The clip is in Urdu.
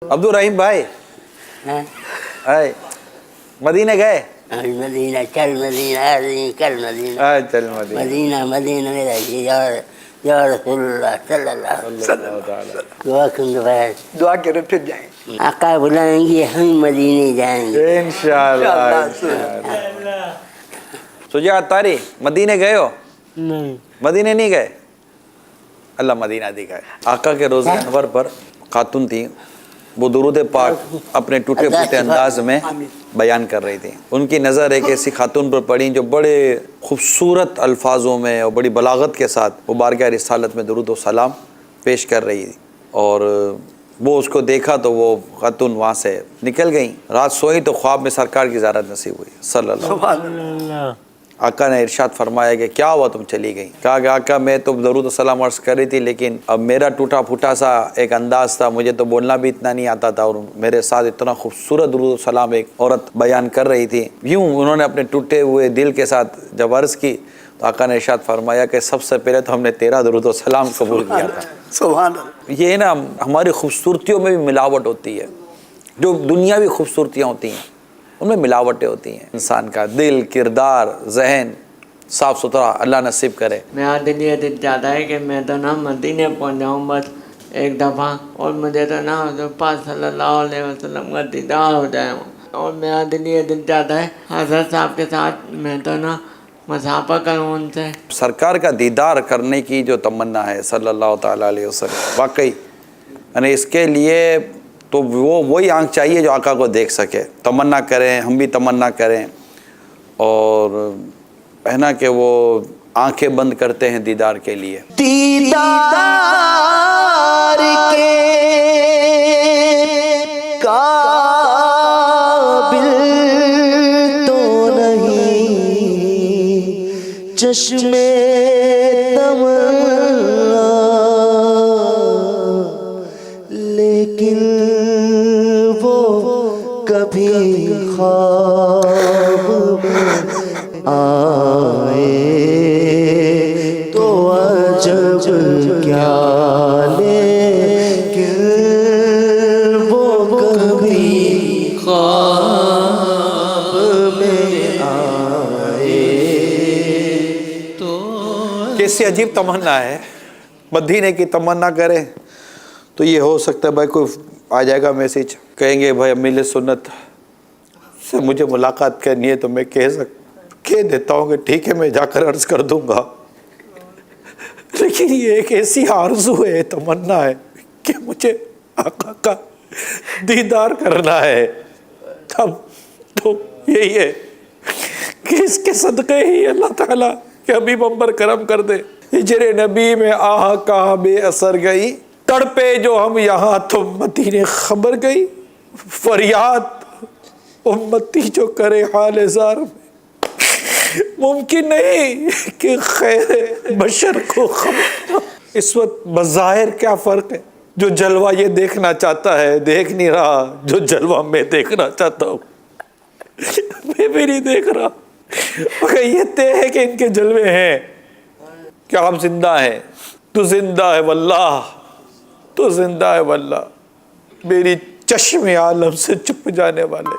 عبدالرحیم بھائی مدینہ گئے؟ مدینہ چل مدینہ کل مدینہ چل مدینہ مدینہ مدینہ میرا یا رسول اللہ صلی اللہ علیہ وسلم دعا کن دعا کرے پھر جائیں آقا بلائیں گے ہم مدینے جائیں گے انشاءاللہ۔ سجا عطاری مدینہ گئے ہو؟ نہیں مدینہ نہیں گئے؟ اللہ مدینہ دکھائے۔ آقا کے روزہ انور پر خاتون تھی، وہ درود پاک اپنے ٹوٹے پھوٹے انداز میں بیان کر رہی تھی۔ ان کی نظر ایک ایسی خاتون پر پڑی جو بڑے خوبصورت الفاظوں میں اور بڑی بلاغت کے ساتھ وہ بارگاہ رسالت میں درود و سلام پیش کر رہی تھی، اور وہ اس کو دیکھا تو وہ خاتون وہاں سے نکل گئیں۔ رات سوئی تو خواب میں سرکار کی زیارت نصیب ہوئی صلی اللہ علیہ وسلم۔ آقا نے ارشاد فرمایا کہ کیا ہوا تم چلی گئیں؟ کہا کہ آقا میں تو درود و سلام عرض کر رہی تھی، لیکن اب میرا ٹوٹا پھوٹا سا ایک انداز تھا، مجھے تو بولنا بھی اتنا نہیں آتا تھا، اور میرے ساتھ اتنا خوبصورت درود و سلام ایک عورت بیان کر رہی تھی۔ یوں انہوں نے اپنے ٹوٹے ہوئے دل کے ساتھ جب عرض کی تو آقا نے ارشاد فرمایا کہ سب سے پہلے تو ہم نے تیرا درود و سلام قبول کیا تھا۔ سبحان اللہ۔ یہ نا ہماری خوبصورتیوں میں بھی ملاوٹ ہوتی ہے، جو دنیاوی خوبصورتیاں ہوتی ہیں ان میں ملاوٹیں ہوتی ہیں۔ انسان کا دل، کردار، ذہن صاف ستھرا اللہ نصیب کرے۔ میرا دل یہ دل چاہتا ہے کہ میں تو نا مدینے پہنچ جاؤں بس ایک دفعہ، اور مجھے تو نا حضور پاک صلی اللہ علیہ وسلم کا دیدار ہو جائے، اور میرا دل یہ دل چاہتا ہے حضرت صاحب کے ساتھ میں تو نا مسافہ کروں ان سے۔ سرکار کا دیدار کرنے کی جو تمنا ہے صلی اللہ تعالیٰ علیہ وسلم، واقعی یعنی اس کے لیے تو وہی آنکھ چاہیے جو آقا کو دیکھ سکے۔ تمنا کریں، ہم بھی تمنا کریں، اور ہے نا کہ وہ آنکھیں بند کرتے ہیں دیدار کے لیے۔ دیدار کے قابل تو نہیں چشم تمنا، لیکن وہ کبھی خواب میں آئے تو عجب کیا، لیکن وہ کبھی خواب میں آئے تو۔ کیسی عجیب تمنا ہے، مدینے کی تمنا کریں تو یہ ہو سکتا ہے بھائی کوئی آ جائے گا میسیج، کہیں گے بھائی امیل سنت سے مجھے ملاقات کرنی ہے، تو میں کہہ دیتا ہوں کہ ٹھیک ہے میں جا کر عرض کر دوں گا، لیکن یہ ایک ایسی آرزو ہے، تمنا ہے کہ مجھے آقا کا دیدار کرنا ہے۔ اب تو یہی ہے کہ اس کے صدقے ہی اللہ تعالیٰ کہ حبیب امبر کرم کر دے۔ ہجر نبی میں آہ کہاں بے اثر گئی، تڑپے جو ہم یہاں تو مدینے خبر گئی، فریاد امتی جو کرے حال زار میں، ممکن نہیں کہ خیر بشر کو خبر۔ اس وقت بظاہر کیا فرق ہے، جو جلوہ یہ دیکھنا چاہتا ہے دیکھ نہیں رہا، جو جلوہ میں دیکھنا چاہتا ہوں میں بھی نہیں دیکھ رہا، مگر یہ طے ہے کہ ان کے جلوے ہیں، کہ آپ زندہ ہیں، تو زندہ ہے واللہ، تو زندہ ہے واللہ، میری چشم عالم سے چھپ جانے والے۔